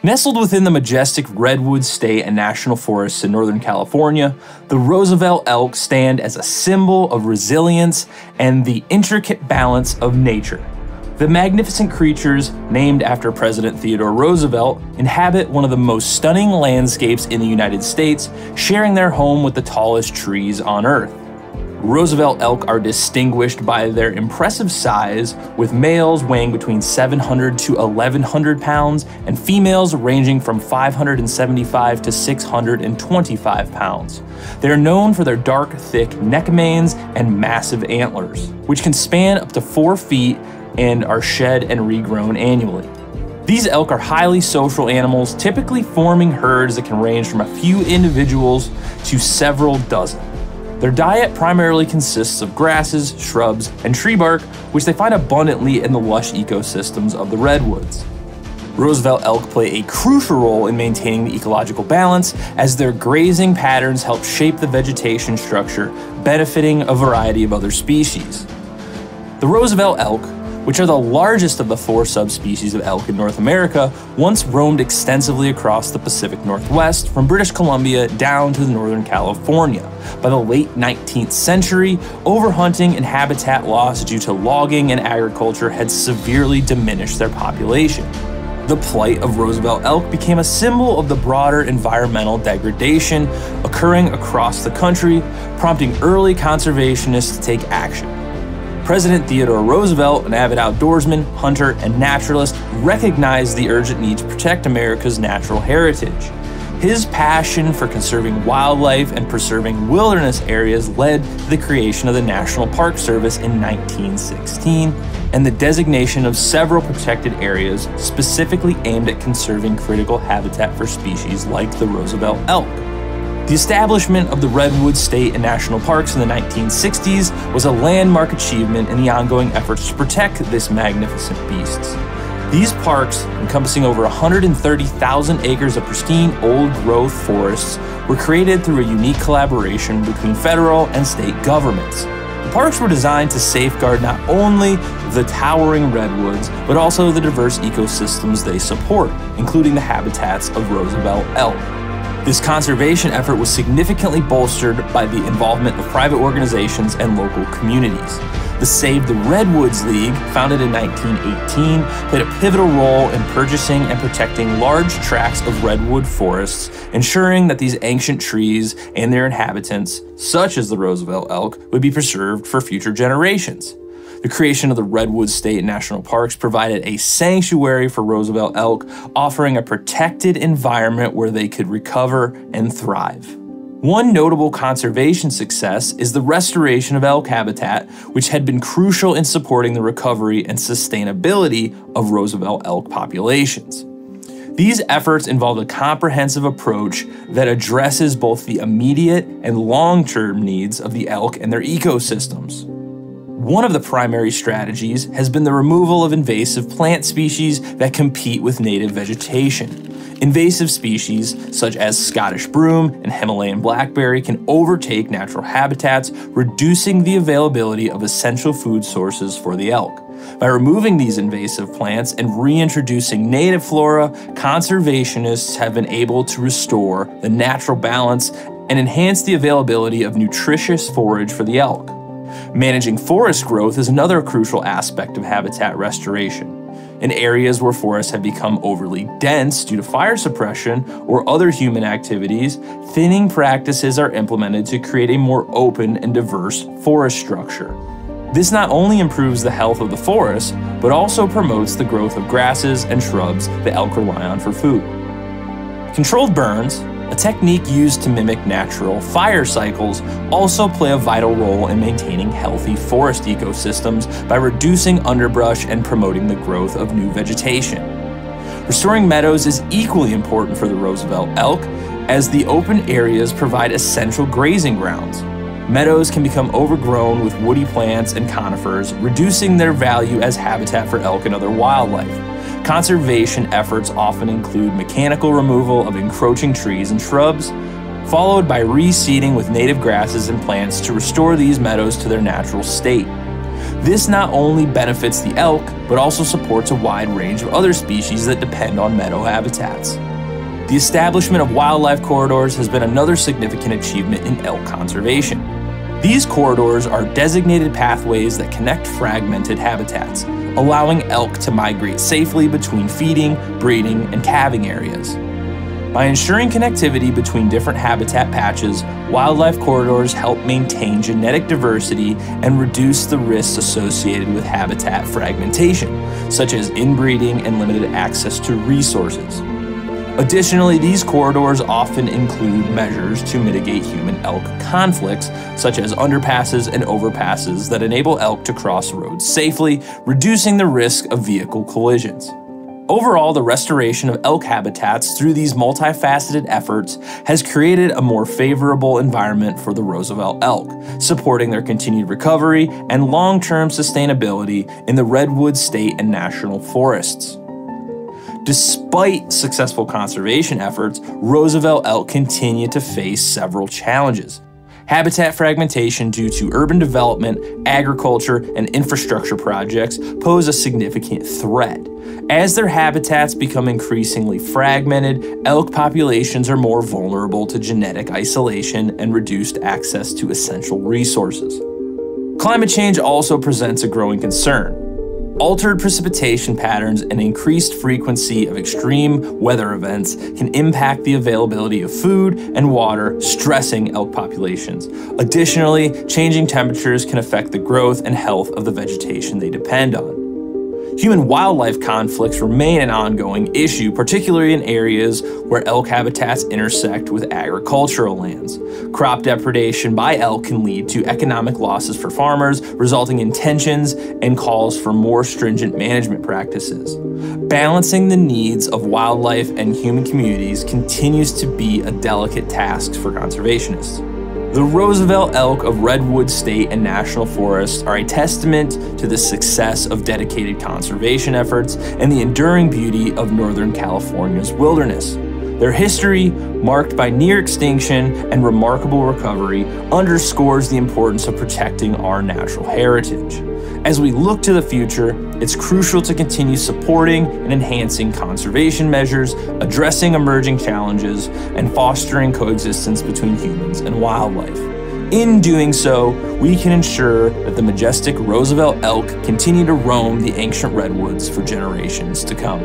Nestled within the majestic Redwoods State and National Forests in Northern California, the Roosevelt Elk stand as a symbol of resilience and the intricate balance of nature. The magnificent creatures, named after President Theodore Roosevelt, inhabit one of the most stunning landscapes in the United States, sharing their home with the tallest trees on Earth. Roosevelt elk are distinguished by their impressive size, with males weighing between 700 to 1,100 pounds and females ranging from 575 to 625 pounds. They are known for their dark, thick neck manes and massive antlers, which can span up to 4 feet and are shed and regrown annually. These elk are highly social animals, typically forming herds that can range from a few individuals to several dozen. Their diet primarily consists of grasses, shrubs, and tree bark, which they find abundantly in the lush ecosystems of the redwoods. Roosevelt elk play a crucial role in maintaining the ecological balance, as their grazing patterns help shape the vegetation structure, benefiting a variety of other species. The Roosevelt elk, which are the largest of the 4 subspecies of elk in North America, once roamed extensively across the Pacific Northwest from British Columbia down to Northern California. By the late 19th century, overhunting and habitat loss due to logging and agriculture had severely diminished their population. The plight of Roosevelt elk became a symbol of the broader environmental degradation occurring across the country, prompting early conservationists to take action. President Theodore Roosevelt, an avid outdoorsman, hunter, and naturalist, recognized the urgent need to protect America's natural heritage. His passion for conserving wildlife and preserving wilderness areas led to the creation of the National Park Service in 1916 and the designation of several protected areas specifically aimed at conserving critical habitat for species like the Roosevelt elk. The establishment of the Redwoods State and National Parks in the 1960s was a landmark achievement in the ongoing efforts to protect this magnificent beasts. These parks, encompassing over 130,000 acres of pristine old-growth forests, were created through a unique collaboration between federal and state governments. The parks were designed to safeguard not only the towering redwoods, but also the diverse ecosystems they support, including the habitats of Roosevelt elk. This conservation effort was significantly bolstered by the involvement of private organizations and local communities. The Save the Redwoods League, founded in 1918, played a pivotal role in purchasing and protecting large tracts of redwood forests, ensuring that these ancient trees and their inhabitants, such as the Roosevelt elk, would be preserved for future generations. The creation of the Redwoods State National Parks provided a sanctuary for Roosevelt elk, offering a protected environment where they could recover and thrive. One notable conservation success is the restoration of elk habitat, which had been crucial in supporting the recovery and sustainability of Roosevelt elk populations. These efforts involved a comprehensive approach that addresses both the immediate and long-term needs of the elk and their ecosystems. One of the primary strategies has been the removal of invasive plant species that compete with native vegetation. Invasive species such as Scottish broom and Himalayan blackberry can overtake natural habitats, reducing the availability of essential food sources for the elk. By removing these invasive plants and reintroducing native flora, conservationists have been able to restore the natural balance and enhance the availability of nutritious forage for the elk. Managing forest growth is another crucial aspect of habitat restoration. In areas where forests have become overly dense due to fire suppression or other human activities, thinning practices are implemented to create a more open and diverse forest structure. This not only improves the health of the forest, but also promotes the growth of grasses and shrubs the elk rely on for food. Controlled burns, a technique used to mimic natural fire cycles, also play a vital role in maintaining healthy forest ecosystems by reducing underbrush and promoting the growth of new vegetation. Restoring meadows is equally important for the Roosevelt elk, as the open areas provide essential grazing grounds. Meadows can become overgrown with woody plants and conifers, reducing their value as habitat for elk and other wildlife. Conservation efforts often include mechanical removal of encroaching trees and shrubs, followed by reseeding with native grasses and plants to restore these meadows to their natural state. This not only benefits the elk, but also supports a wide range of other species that depend on meadow habitats. The establishment of wildlife corridors has been another significant achievement in elk conservation. These corridors are designated pathways that connect fragmented habitats, allowing elk to migrate safely between feeding, breeding, and calving areas. By ensuring connectivity between different habitat patches, wildlife corridors help maintain genetic diversity and reduce the risks associated with habitat fragmentation, such as inbreeding and limited access to resources. Additionally, these corridors often include measures to mitigate human-elk conflicts, such as underpasses and overpasses that enable elk to cross roads safely, reducing the risk of vehicle collisions. Overall, the restoration of elk habitats through these multifaceted efforts has created a more favorable environment for the Roosevelt elk, supporting their continued recovery and long-term sustainability in the redwood state and national forests. Despite successful conservation efforts, Roosevelt elk continue to face several challenges. Habitat fragmentation due to urban development, agriculture, and infrastructure projects pose a significant threat. As their habitats become increasingly fragmented, elk populations are more vulnerable to genetic isolation and reduced access to essential resources. Climate change also presents a growing concern. Altered precipitation patterns and increased frequency of extreme weather events can impact the availability of food and water, stressing elk populations. Additionally, changing temperatures can affect the growth and health of the vegetation they depend on. Human-wildlife conflicts remain an ongoing issue, particularly in areas where elk habitats intersect with agricultural lands. Crop depredation by elk can lead to economic losses for farmers, resulting in tensions and calls for more stringent management practices. Balancing the needs of wildlife and human communities continues to be a delicate task for conservationists. The Roosevelt elk of redwood state and national forests are a testament to the success of dedicated conservation efforts and the enduring beauty of Northern California's wilderness. Their history, marked by near extinction and remarkable recovery, underscores the importance of protecting our natural heritage. As we look to the future, it's crucial to continue supporting and enhancing conservation measures, addressing emerging challenges, and fostering coexistence between humans and wildlife. In doing so, we can ensure that the majestic Roosevelt elk continue to roam the ancient redwoods for generations to come.